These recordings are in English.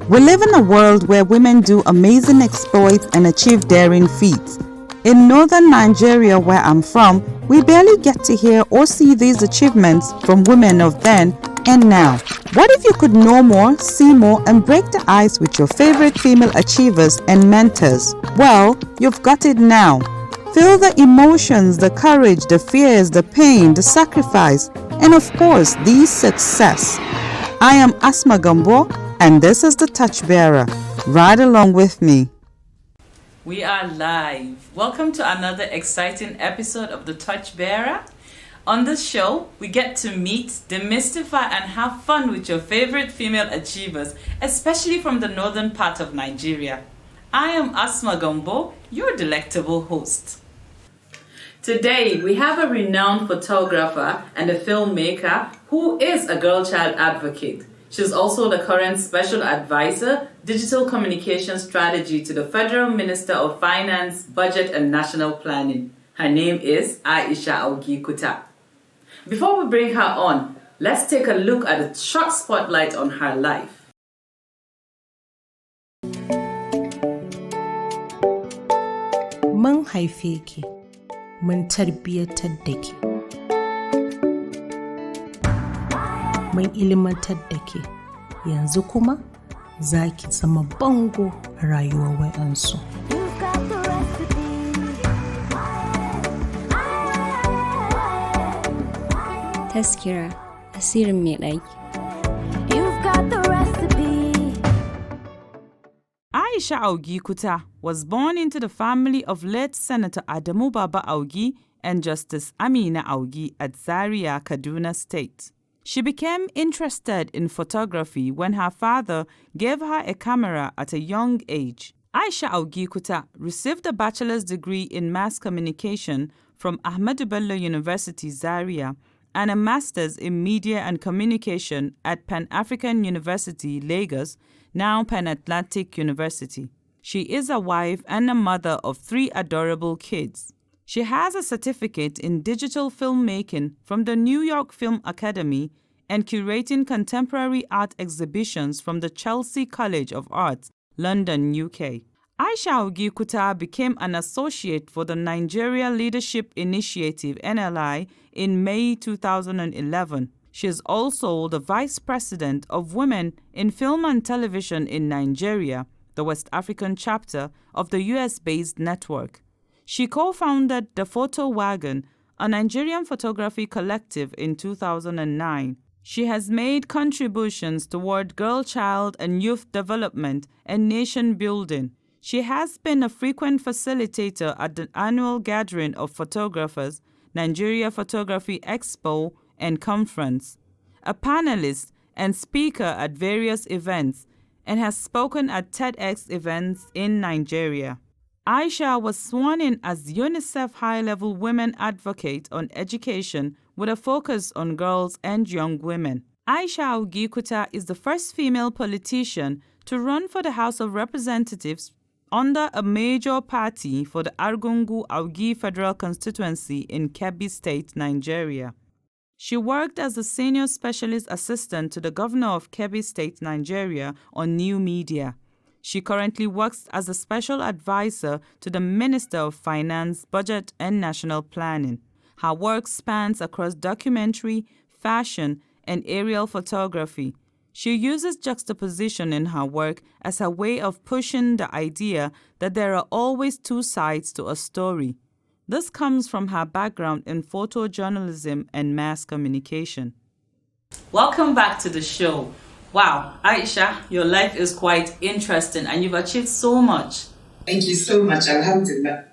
We live in a world where women do amazing exploits and achieve daring feats. In northern Nigeria, where I'm from, we barely get to hear or see these achievements from women of then and now. What if you could know more, see more, and break the ice with your favorite female achievers and mentors? Well, you've got it now. Feel the emotions, the courage, the fears, the pain, the sacrifice, and of course, the success. I am Asma Gambo, and this is the Touchbearer. Ride along with me. We are live. Welcome to another exciting episode of the Touchbearer. On this show, we get to meet, demystify, and have fun with your favorite female achievers, especially from the northern part of Nigeria. I am Asma Gambo, your delectable host. Today, we have a renowned photographer and a filmmaker who is a girl child advocate. She's also the current Special Advisor, Digital Communication Strategy to the Federal Minister of Finance, Budget and National Planning. Her name is Aisha Augie-Kuta. Before we bring her on, let's take a look at a short spotlight on her life. Mun haife ki, mun tarbiyyatar da ki, mun ilimantar da ki, yanzu kuma za ki zama bango a rayuwar waɗansu. Taskira, asirin mai ɗaki. Aisha Augie-Kuta was born into the family of late Senator Adamu Baba Augie and Justice Amina Augie at Zaria, Kaduna State. She became interested in photography when her father gave her a camera at a young age. Aisha Augie-Kuta received a bachelor's degree in mass communication from Ahmadu Bello University, Zaria, and a master's in media and communication at Pan-African University, Lagos, now Pan-Atlantic University. She is a wife and a mother of 3 adorable kids. She has a certificate in digital filmmaking from the New York Film Academy and curating contemporary art exhibitions from the Chelsea College of Arts, London, UK. Aisha Augie-Kuta became an associate for the Nigeria Leadership Initiative (NLI) in May 2011. She is also the Vice President of Women in Film and Television in Nigeria, the West African chapter of the US-based network. She co-founded the Photo Wagon, a Nigerian photography collective, in 2009. She has made contributions toward girl child and youth development and nation building. She has been a frequent facilitator at the annual gathering of photographers, Nigeria Photography Expo and Conference, a panelist and speaker at various events, and has spoken at TEDx events in Nigeria. Aisha was sworn in as UNICEF High-Level Women Advocate on Education with a focus on girls and young women. Aisha Augie-Kuta is the first female politician to run for the House of Representatives under a major party for the Argungu-Augie Federal Constituency in Kebbi State, Nigeria. She worked as a senior specialist assistant to the governor of Kebbi State, Nigeria, on new media. She currently works as a special advisor to the Minister of Finance, Budget and National Planning. Her work spans across documentary, fashion, and aerial photography. She uses juxtaposition in her work as her way of pushing the idea that there are always 2 sides to a story. This comes from her background in photojournalism and mass communication. Welcome back to the show. Wow, Aisha, your life is quite interesting and you've achieved so much. Thank you so much. Alhamdulillah.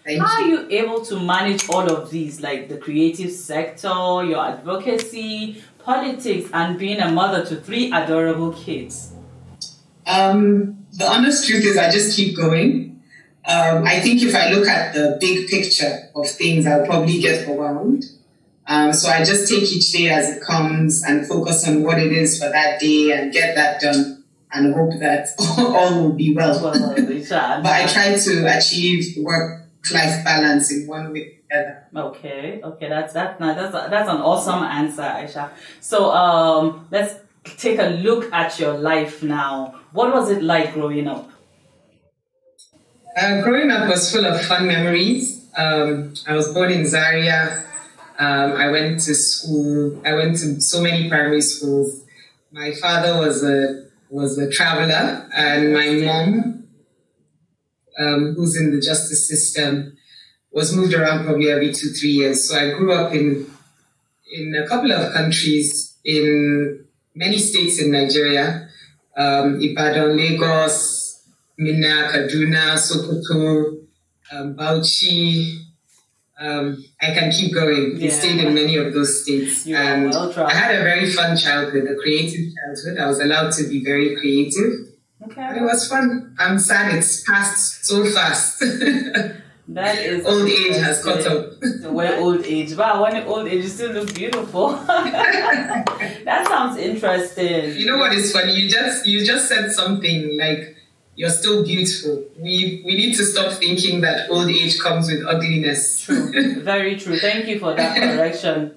How are you able to manage all of these, like the creative sector, your advocacy, politics, and being a mother to 3 adorable kids? The honest truth is I just keep going. I think if I look at the big picture of things, I'll probably get overwhelmed. So I just take each day as it comes and focus on what it is for that day and get that done and hope that all will be well. But I try to achieve work-life balance in one way or the other. Okay, that's an awesome answer, Aisha. So let's take a look at your life now, what was it like growing up? Growing up was full of fun memories. I was born in Zaria. I went to school. I went to so many primary schools. My father was a traveler, and my mom, who's in the justice system, was moved around probably every 2-3 years. So I grew up in a couple of countries, in many states in Nigeria, Ibadan, Lagos, Minna, Kaduna, Sokoto, Bauchi. I can keep going. We stayed in many of those states. And I had a very fun childhood, a creative childhood. I was allowed to be very creative. Okay. And it was fun. I'm sad it's passed so fast. That is old age has caught up. Well, old age. Wow, when old age, you still look beautiful. That sounds interesting. You know what is funny? You just said something like, you're still beautiful. We need to stop thinking that old age comes with ugliness. True. Very true. Thank you for that correction.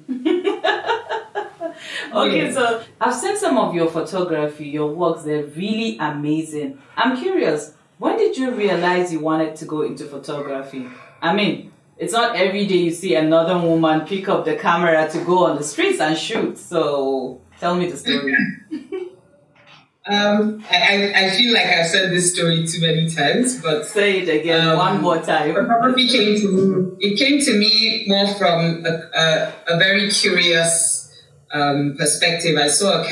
Okay, so I've seen some of your photography, your works. They're really amazing. I'm curious, when did you realize you wanted to go into photography? I mean, it's not every day you see another woman pick up the camera to go on the streets and shoot. So tell me the story. I feel like I've said this story too many times, but say it again one more time. Photography came to me more from a very curious perspective. I saw a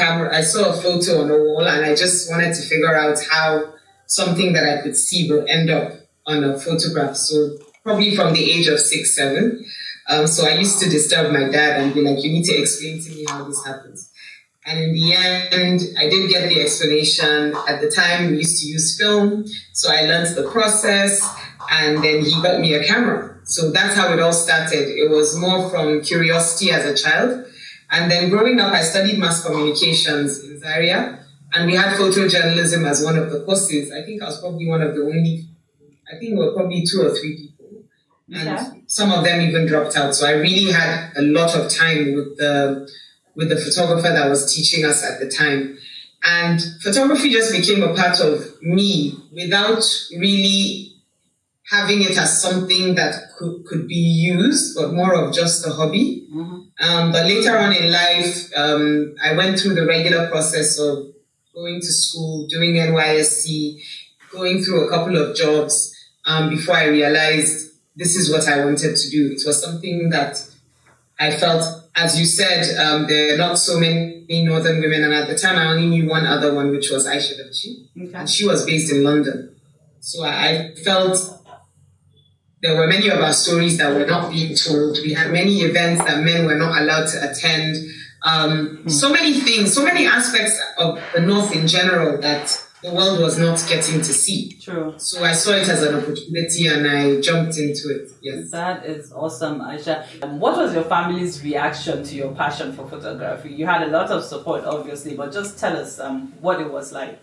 photo on a wall, and I just wanted to figure out how something that I could see will end up on a photograph. So probably from the age of 6, 7. So I used to disturb my dad and be like, you need to explain to me how this happens. And in the end, I did get the explanation. At the time, we used to use film. So I learned the process, and then he got me a camera. So that's how it all started. It was more from curiosity as a child. And then growing up, I studied mass communications in Zaria, and we had photojournalism as one of the courses. I think I was probably one of the only, I think we were probably 2 or 3 people. And some of them even dropped out. So I really had a lot of time with the photographer that was teaching us at the time. And photography just became a part of me without really having it as something that could be used, but more of just a hobby. Mm-hmm. But later on in life, I went through the regular process of going to school, doing NYSC, going through a couple of jobs before I realized this is what I wanted to do. It was something that I felt, as you said, there are not so many Northern women, and at the time I only knew one other one, which was Aisha. And she was based in London. So I felt there were many of our stories that were not being told. We had many events that men were not allowed to attend. So many things, so many aspects of the North in general that the world was not getting to see. True. So I saw it as an opportunity and I jumped into it. Yes. That is awesome, Aisha. What was your family's reaction to your passion for photography? You had a lot of support, obviously, but just tell us what it was like.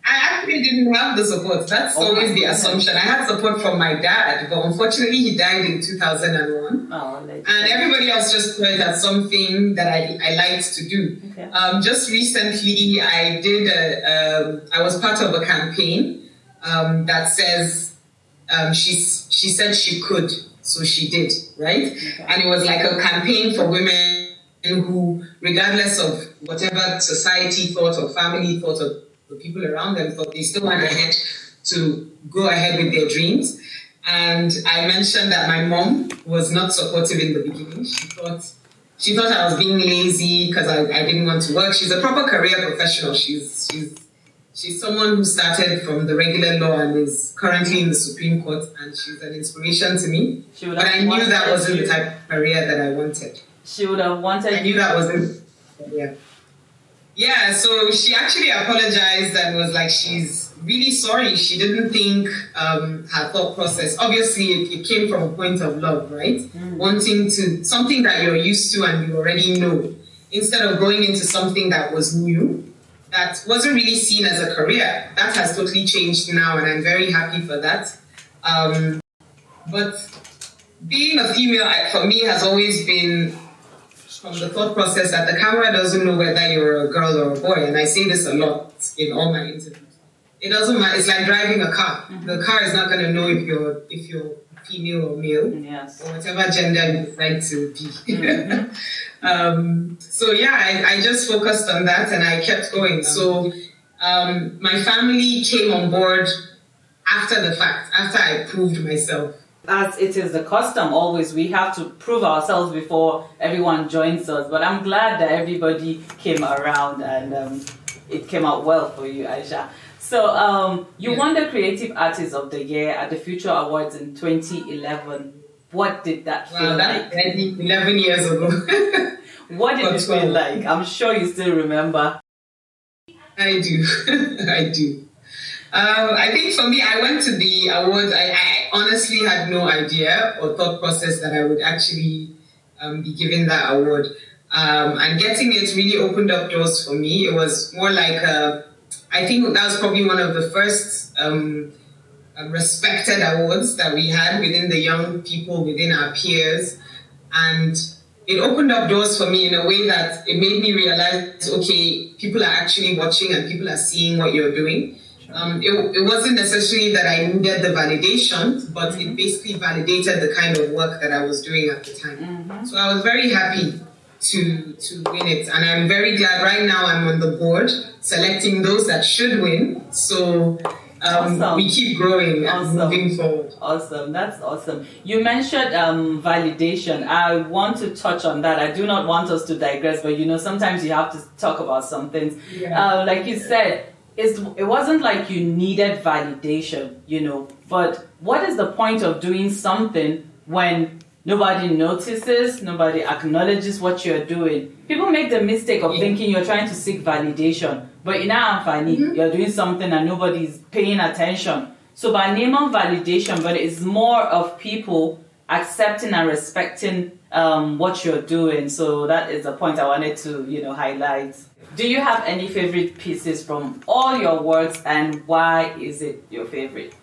I actually didn't have the support. That's always the assumption. I had support from my dad, but unfortunately he died in 2001. And everybody else just saw it as something that I liked to do. Okay. Just recently, I was part of a campaign that says she said she could, so she did, right? Okay. And it was like a campaign for women who, regardless of whatever society thought or family thought or the people around them thought, they still went ahead to go ahead with their dreams. And I mentioned that my mom was not supportive in the beginning. She thought I was being lazy because I didn't want to work. She's a proper career professional. She's someone who started from the regular law and is currently in the Supreme Court, and she's an inspiration to me. But I knew that wasn't the type of career that I wanted. She would have wanted. I knew that wasn't. Yeah, so she actually apologized and was like, she's really sorry. She didn't think her thought process, obviously it came from a point of love, right? Wanting to, something that you're used to and you already know, instead of going into something that was new, that wasn't really seen as a career. That has totally changed now, and I'm very happy for that. But being a female, for me, has always been from the thought process that the camera doesn't know whether you're a girl or a boy. And I say this a lot in all my interviews. It doesn't matter. It's like driving a car. Mm-hmm. The car is not going to know if you're female or male, yes, or whatever gender you decide to be. Mm-hmm. So yeah, I just focused on that and I kept going. So my family came on board after the fact, after I proved myself. As it is the custom, always we have to prove ourselves before everyone joins us. But I'm glad that everybody came around and it came out well for you, Aisha. So you won the Creative Artist of the Year at the Future Awards in 2011. What did that feel like? 11 years ago. What did it feel like? I'm sure you still remember. I do. I do. I think for me, I went to the awards. I honestly had no idea or thought process that I would actually be given that award. And getting it really opened up doors for me. It was more like I think that was probably one of the first respected awards that we had within the young people, within our peers. And it opened up doors for me in a way that it made me realize, okay, people are actually watching and people are seeing what you're doing. It wasn't necessarily that I needed the validation, but it basically validated the kind of work that I was doing at the time. Mm-hmm. So I was very happy to win it. And I'm very glad right now I'm on the board selecting those that should win. So awesome. We keep growing and moving forward. Awesome. That's awesome. You mentioned validation. I want to touch on that. I do not want us to digress, but sometimes you have to talk about some things. Yeah. Like you said, it wasn't like you needed validation, but what is the point of doing something when nobody notices, nobody acknowledges what you're doing? People make the mistake of thinking you're trying to seek validation, but in our funny, you're doing something and nobody's paying attention. So by name of validation, but it's more of people accepting and respecting what you're doing. So that is the point I wanted to, highlight. Do you have any favorite pieces from all your works, and why is it your favorite?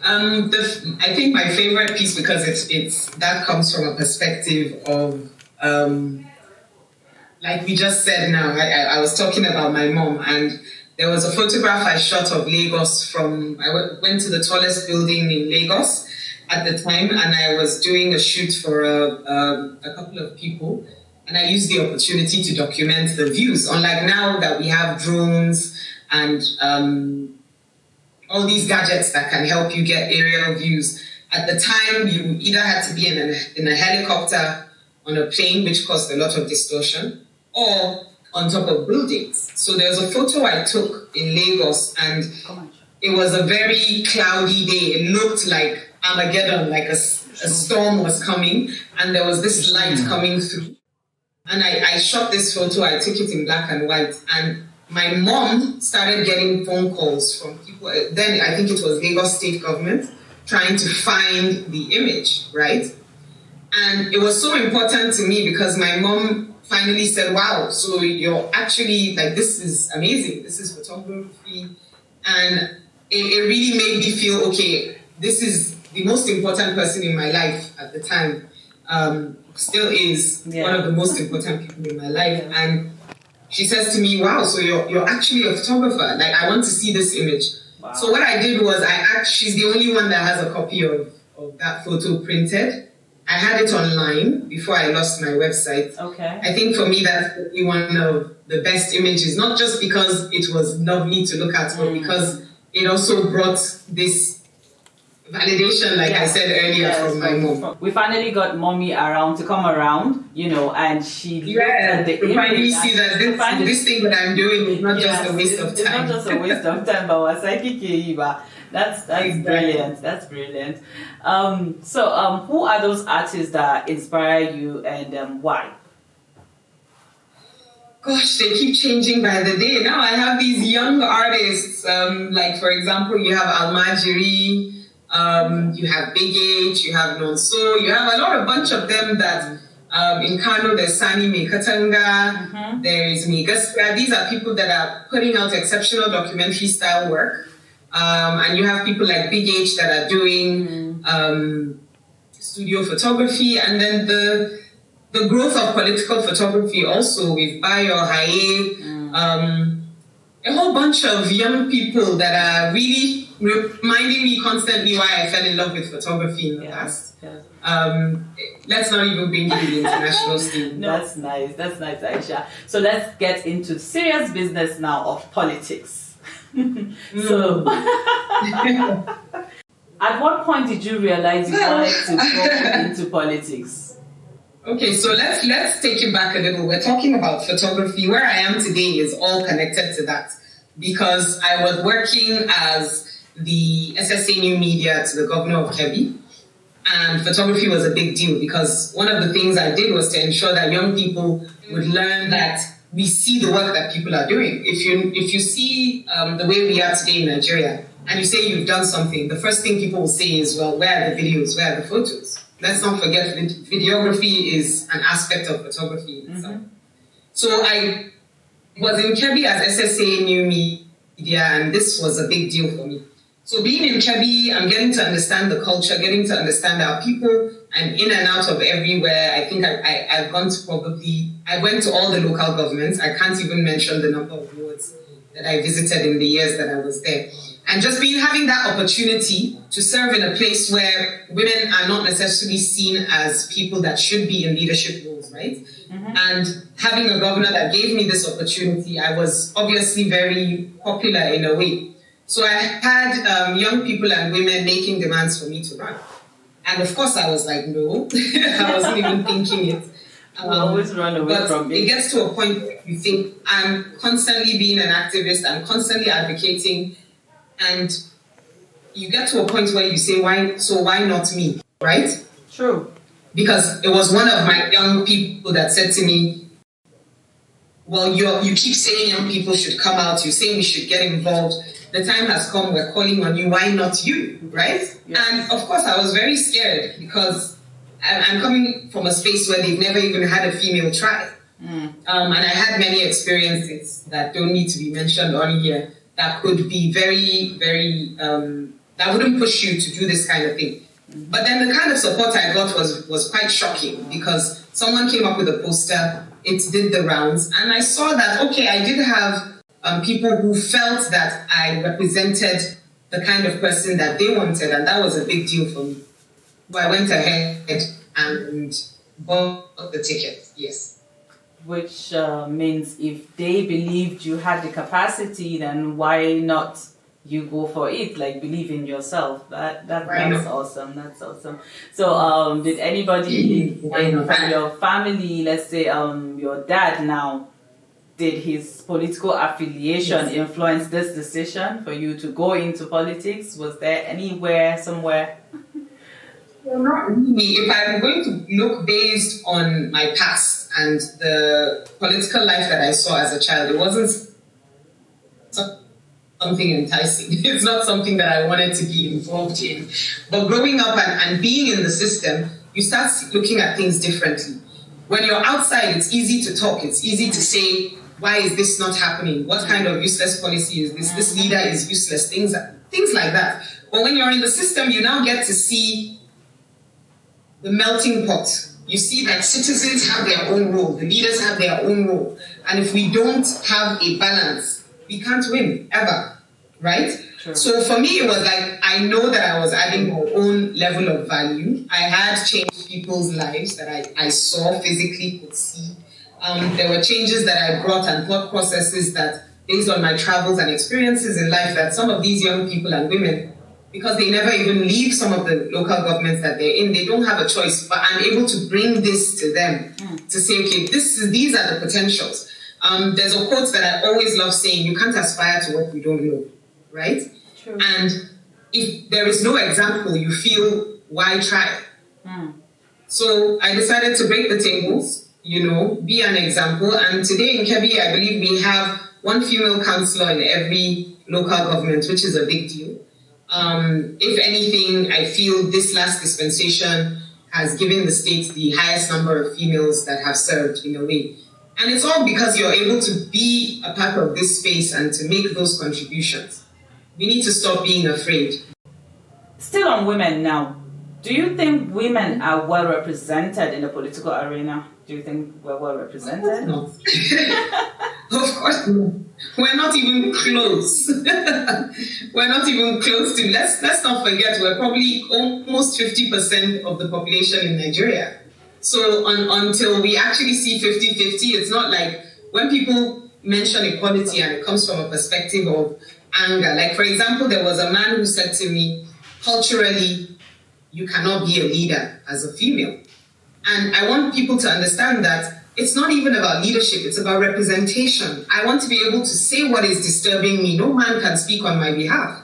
I think my favorite piece, because it's that comes from a perspective of like we just said now. I was talking about my mom, and there was a photograph I shot of Lagos I went to the tallest building in Lagos at the time, and I was doing a shoot for a couple of people. And I used the opportunity to document the views. Unlike now that we have drones and all these gadgets that can help you get aerial views. At the time, you either had to be in a helicopter, on a plane, which caused a lot of distortion, or on top of buildings. So there was a photo I took in Lagos, and it was a very cloudy day. It looked like Armageddon, like a storm was coming, and there was this light coming through. And I shot this photo, I took it in black and white, and my mom started getting phone calls from people, then I think it was Lagos State government, trying to find the image, right? And it was so important to me because my mom finally said, wow, so you're actually, like, this is amazing, this is photography. And it really made me feel, okay, this is the most important person in my life at the time. Still is one of the most important people in my life. And she says to me, wow, so you're actually a photographer. Like, I want to see this image. Wow. So what I did was she's the only one that has a copy of that photo printed. I had it online before I lost my website. Okay. I think for me, that's one of the best images, not just because it was lovely to look at, but because it also brought this validation, like I said earlier, from my mom. We finally got mommy to come around, and she looked at the image. Finally see that this thing that I'm doing is not just a waste of time. It's not just a waste of time, but that's brilliant. That's brilliant. So who are those artists that inspire you, and why? Gosh, they keep changing by the day. Now I have these young artists, like for example, you have Almajiri. You have Big H, you have Nonso, you have a bunch of them that in Kano there's Sani Mekatanga, there is Migaspia. These are people that are putting out exceptional documentary style work. And you have people like Big H that are doing studio photography. And then the growth of political photography also with Bayo, Haye, a whole bunch of young people that are really reminding me constantly why I fell in love with photography in the past. Yes. Let's not even bring you to the international scene. No. That's nice, Aisha. So let's get into serious business now of politics. So, at what point did you realize you wanted to go into politics? Okay, so let's take it back a little. We're talking about photography. Where I am today is all connected to that because I was working as the SSA New Media to the governor of Kebbi, and photography was a big deal because one of the things I did was to ensure that young people would learn that we see the work that people are doing. If you see the way we are today in Nigeria, and you say you've done something, the first thing people will say is, well, where are the videos? Where are the photos? Let's not forget videography is an aspect of photography in itself. So I was in Kebbi as SSA New Media, and this was a big deal for me. So being in Kebbi, I'm getting to understand the culture, getting to understand our people. I'm in and out of everywhere. I think I've gone to I went to all the local governments. I can't even mention the number of wards that I visited in the years that I was there. And just having that opportunity to serve in a place where women are not necessarily seen as people that should be in leadership roles, right? Mm-hmm. And having a governor that gave me this opportunity, I was obviously very popular in a way. So I had young people and women making demands for me to run. And of course I was like, no, I wasn't even thinking it. Always run away from it. It gets to a point where you think, I'm constantly being an activist, I'm constantly advocating, and you get to a point where you say, why not me, right? True. Because it was one of my young people that said to me, well, you keep saying young people should come out, you say we should get involved. The time has come, we're calling on you, why not you, right? Yes. And of course I was very scared because I'm coming from a space where they've never even had a female try. And I had many experiences that don't need to be mentioned on here that could be very, very, that wouldn't push you to do this kind of thing. But then the kind of support I got was quite shocking because someone came up with a poster, it did the rounds, and I saw that, okay, I did have people who felt that I represented the kind of person that they wanted, and that was a big deal for me. So I went ahead and bought the ticket, yes. Which means if they believed you had the capacity, then why not you go for it? Like, believe in yourself. That's awesome. That's awesome. So, did anybody from your family, let's say your dad now, did his political affiliation influence this decision for you to go into politics? Was there somewhere? Well, not really. If I'm going to look based on my past and the political life that I saw as a child, it wasn't something enticing. It's not something that I wanted to be involved in. But growing up and being in the system, you start looking at things differently. When you're outside, it's easy to talk. It's easy to say, why is this not happening? What kind of useless policy is this? This leader is useless. Things like that. But when you're in the system, you now get to see the melting pot. You see that citizens have their own role, the leaders have their own role. And if we don't have a balance, we can't win, ever, right? Sure. So for me, it was like, I know that I was adding my own level of value. I had changed people's lives that I saw, physically could see. There were changes that I brought and thought processes that, based on my travels and experiences in life, that some of these young people and women, because they never even leave some of the local governments that they're in, they don't have a choice. But I'm able to bring this to them to say, okay, these are the potentials. There's a quote that I always love saying, you can't aspire to what you don't know, right? True. And if there is no example, you feel, why try? So I decided to break the tables, be an example. And today in Kebbi, I believe we have one female councillor in every local government, which is a big deal. If anything, I feel this last dispensation has given the state the highest number of females that have served in a way. And it's all because you're able to be a part of this space and to make those contributions. We need to stop being afraid. Still on women now, do you think women are well represented in the political arena? Do you think we're well represented? No. Of course not. We're not even close. We're not even close to. Let's not forget, we're probably almost 50% of the population in Nigeria. So until we actually see 50-50, it's not like when people mention equality and it comes from a perspective of anger. Like, for example, there was a man who said to me, culturally, you cannot be a leader as a female. And I want people to understand that it's not even about leadership, it's about representation. I want to be able to say what is disturbing me. No man can speak on my behalf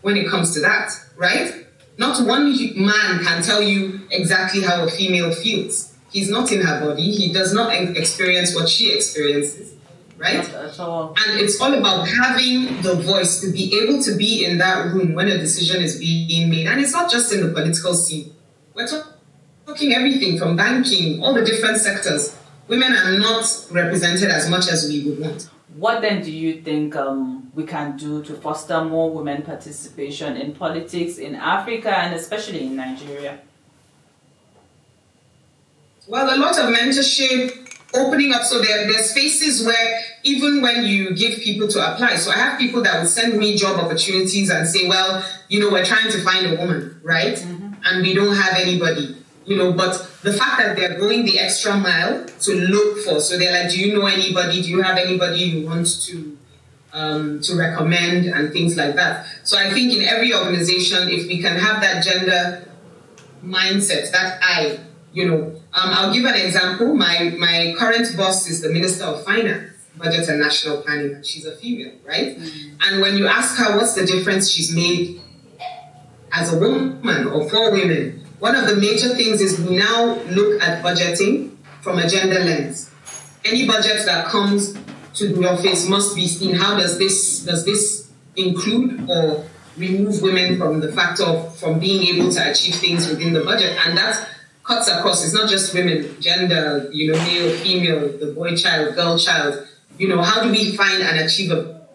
when it comes to that, right? Not one man can tell you exactly how a female feels. He's not in her body. He does not experience what she experiences, right? Not at all. And it's all about having the voice to be able to be in that room when a decision is being made. And it's not just in the political scene. We're talking everything from banking, all the different sectors. Women are not represented as much as we would want. What then do you think we can do to foster more women participation in politics in Africa and especially in Nigeria? Well, a lot of mentorship, opening up. So there's spaces where even when you give people to apply, so I have people that will send me job opportunities and say, well, we're trying to find a woman, right? Mm-hmm. And we don't have anybody. But the fact that they're going the extra mile to look for, so they're like, do you know anybody? Do you have anybody you want to recommend and things like that? So I think in every organization, if we can have that gender mindset, I'll give an example. My current boss is the Minister of Finance, Budget and National Planning, and she's a female, right? Mm-hmm. And when you ask her what's the difference she's made as a woman or for women, one of the major things is we now look at budgeting from a gender lens. Any budget that comes to the office must be seen. How does this include or remove women from the factor from being able to achieve things within the budget? And that cuts across. It's not just women, gender, male, female, the boy child, girl child. How do we find and achieve a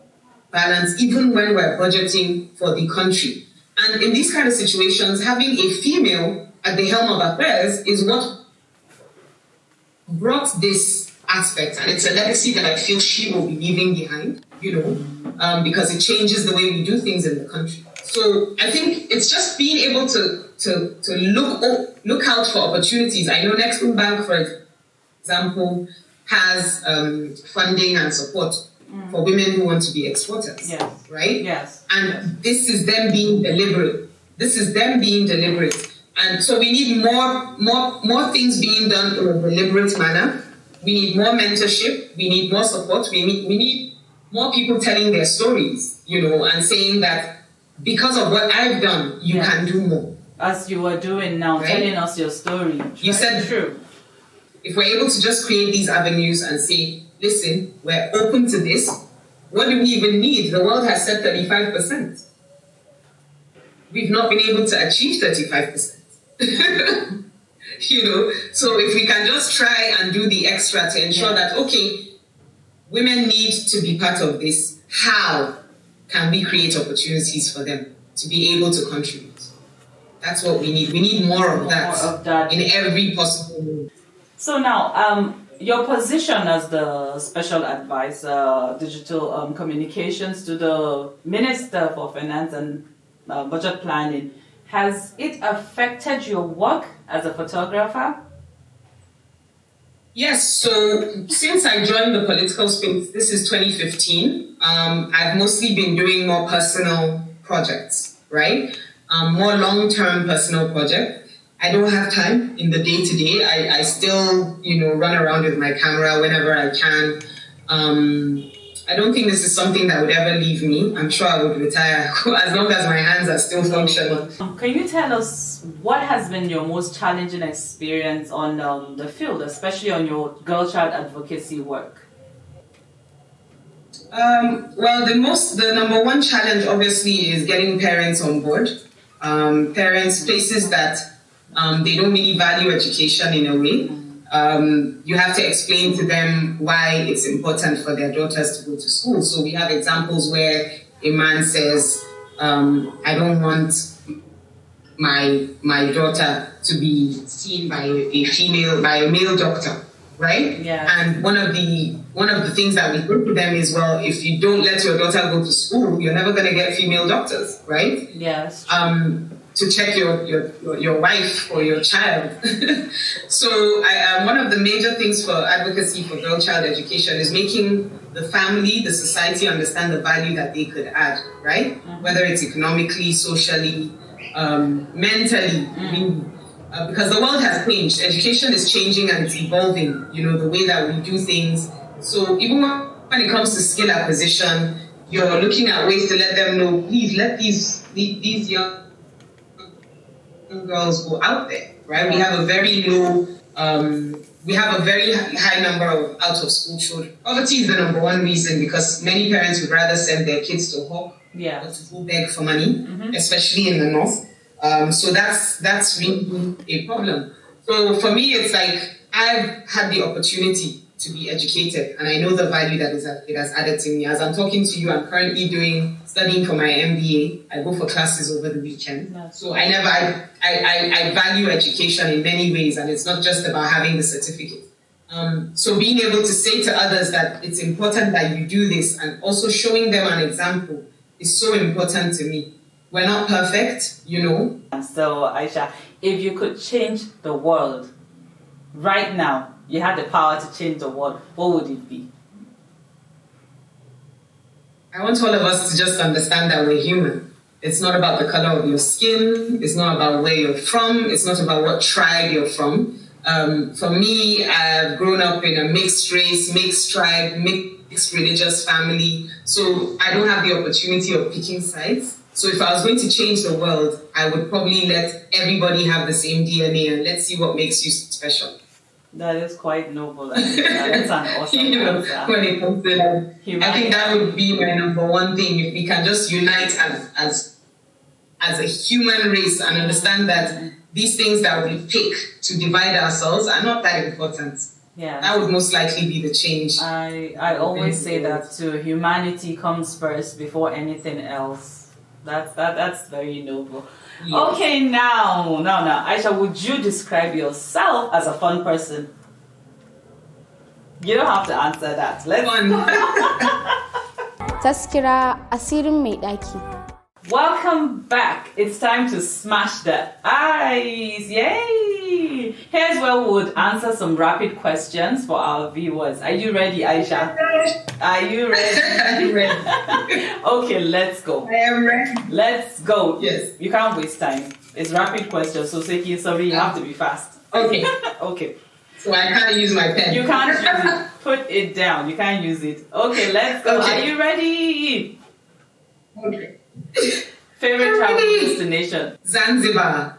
balance even when we're budgeting for the country? And in these kind of situations, having a female at the helm of affairs is what brought this aspect. And it's a legacy that I feel she will be leaving behind, because it changes the way we do things in the country. So I think it's just being able to look out for opportunities. I know Next Bank, for example, has funding and support for women who want to be exporters, yes. Right? Yes. And this is them being deliberate. And so we need more things being done in a deliberate manner. We need more mentorship. We need more support. We need more people telling their stories, and saying that because of what I've done, you can do more. As you are doing now, right? Telling us your story. You said true. If we're able to just create these avenues and say, listen, we're open to this. What do we even need? The world has said 35%. We've not been able to achieve 35%. So if we can just try and do the extra to ensure that, okay, women need to be part of this, how can we create opportunities for them to be able to contribute? That's what we need. We need more of that in every possible way. So now, your position as the special advisor, digital communications to the Minister for Finance and Budget Planning, has it affected your work as a photographer? Yes, so since I joined the political space, this is 2015, I've mostly been doing more personal projects, right? More long-term personal projects. I don't have time in the day-to-day. I still, run around with my camera whenever I can. I don't think this is something that would ever leave me. I'm sure I would retire as long as my hands are still functional. Can you tell us what has been your most challenging experience on the field, especially on your girl-child advocacy work? Well, the number one challenge, obviously, is getting parents on board. Places that they don't really value education in a way. You have to explain to them why it's important for their daughters to go to school. So we have examples where a man says, I don't want my daughter to be seen by a male doctor, right? Yeah. And one of the things that we put to them is, well, if you don't let your daughter go to school, you're never going to get female doctors, right? Yes. To check your wife or your child. So one of the major things for advocacy for girl-child education is making the family, the society understand the value that they could add, right? Mm-hmm. Whether it's economically, socially, mentally, because the world has changed. Education is changing and it's evolving, the way that we do things. So even when it comes to skill acquisition, you're looking at ways to let them know, please let these young girls go out there, right? We have a very high number of out of school children. Poverty is the number one reason, because many parents would rather send their kids to hawk or to go beg for money, especially in the north. So that's really a problem. So for me, it's like I've had the opportunity to be educated, and I know the value that it has added to me. As I'm talking to you, I'm currently studying for my MBA. I go for classes over the weekend. So I value education in many ways, and it's not just about having the certificate. So being able to say to others that it's important that you do this, and also showing them an example, is so important to me. We're not perfect, So, Aisha, if you could change the world right now, you had the power to change the world, what would it be? I want all of us to just understand that we're human. It's not about the color of your skin. It's not about where you're from. It's not about what tribe you're from. For me, I've grown up in a mixed race, mixed tribe, mixed religious family. So I don't have the opportunity of picking sides. So if I was going to change the world, I would probably let everybody have the same DNA, and let's see what makes you special. That is quite noble. That's an awesome answer. When it comes to that, I think that would be my number one thing. If we can just unite as a human race and understand that these things that we pick to divide ourselves are not that important. Yeah, that would most likely be the change. I always say that too. Humanity comes first before anything else. That's very noble. Yes. Okay, now, Aisha, would you describe yourself as a fun person? You don't have to answer that. Let's Taskira asirin mai daki. Welcome back. It's time to smash the ice. Yay! Here's where we would answer some rapid questions for our viewers. Are you ready, Aisha? Are you ready? I'm ready. Okay, let's go. I am ready. Let's go. Yes. You can't waste time. It's rapid questions, so Seki, sorry, you have to be fast. Okay. Okay. So I can't use my pen. You can't use it. Put it down. You can't use it. Okay, let's go. Okay. Are you ready? Okay. Favorite travel destination? Zanzibar.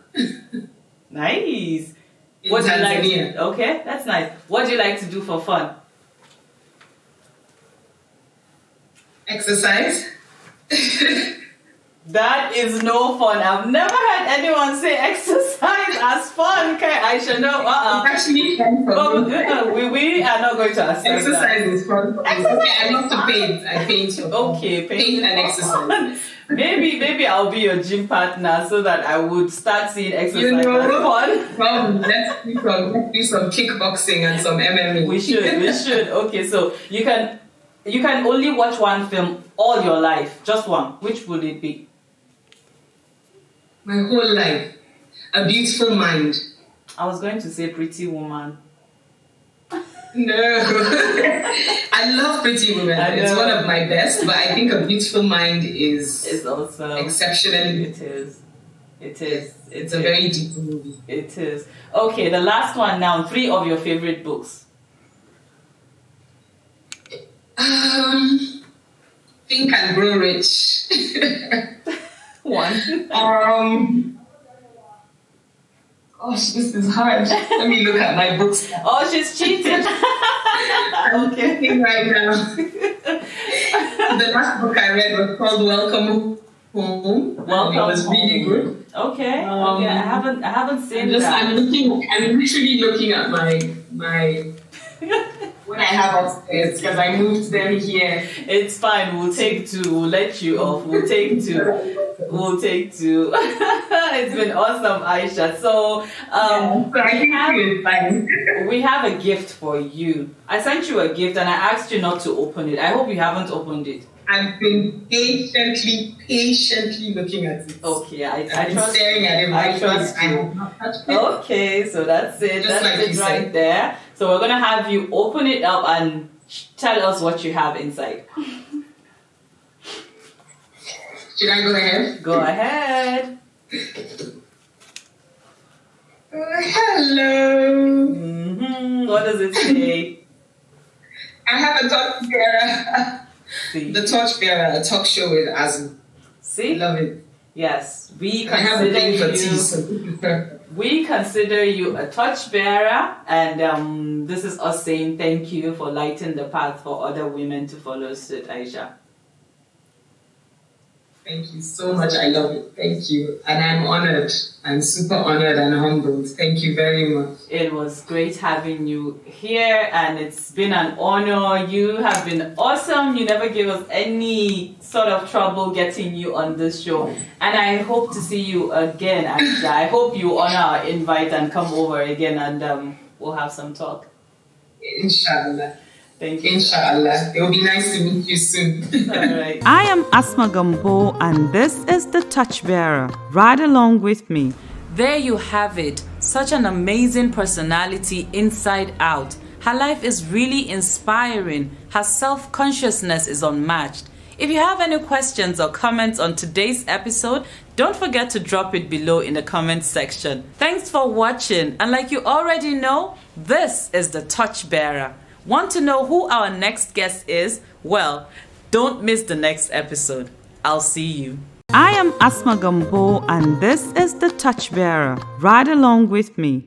Nice. In what do you like Tanzania. to, okay, that's nice. What do you like to do for fun? Exercise. That is no fun. I've never heard anyone say exercise as fun. Okay, I should know. It's actually fun for me. We are not going to accept Exercise that. is fun for me. Okay, I love to paint. I paint. Okay, paint and exercise. Maybe I'll be your gym partner so that I would start seeing exercise as fun. Well, let's do some kickboxing and some MMA. We should. Okay, so you can only watch one film all your life. Just one. Which would it be? My whole life. A Beautiful Mind. I was going to say Pretty Woman. No. I love Pretty Woman. It's one of my best, but I think A Beautiful Mind is also exceptionally. It is. It's a very deep movie. It is. Okay, the last one now. 3 of your favorite books. Think and Grow Rich. One. Gosh, this is hard. Let me look at my books. Oh, she's cheating. Okay. Thinking right now. The last book I read was called Welcome Home. Welcome. It was really good. Okay. Okay. I haven't seen that. I'm literally looking at my what I have upstairs because I moved them here. It's fine. We'll take 2. We'll let you off. We'll take 2. It's been awesome, Aisha. So, So I think it's fine. we have a gift for you. I sent you a gift and I asked you not to open it. I hope you haven't opened it. I've been patiently looking at it. Okay, I I've been trust staring at it. I trust I you. have not touched it. Okay, so that's it. Just That's like it you right said. there. So we're gonna have you open it up and tell us what you have inside. Should I go ahead? Go ahead. Hello. What does it say? I have a talk bearer. See? The torchbearer, a talk show with Asma. See? Love it. Yes, we I have a thing for tea, consider so this is perfect. we consider you a torchbearer, and this is us saying thank you for lighting the path for other women to follow suit, Aisha. Thank you so much. I love it. Thank you. And I'm honored. I'm super honored and humbled. Thank you very much. It was great having you here, and it's been an honor. You have been awesome. You never gave us any sort of trouble getting you on this show. And I hope to see you again, Aisha. I hope you honor our invite and come over again, and we'll have some talk. Inshallah. Thank you. Inshallah. It will be nice to meet you soon. All right. I am Asma Gambo, and this is the Touchbearer. Ride along with me. There you have it. Such an amazing personality inside out. Her life is really inspiring. Her self-consciousness is unmatched. If you have any questions or comments on today's episode, don't forget to drop it below in the comments section. Thanks for watching, and like you already know, this is the Touchbearer. Want to know who our next guest is? Well, don't miss the next episode. I'll see you. I am Asma Gambo, and this is the Touchbearer. Ride along with me.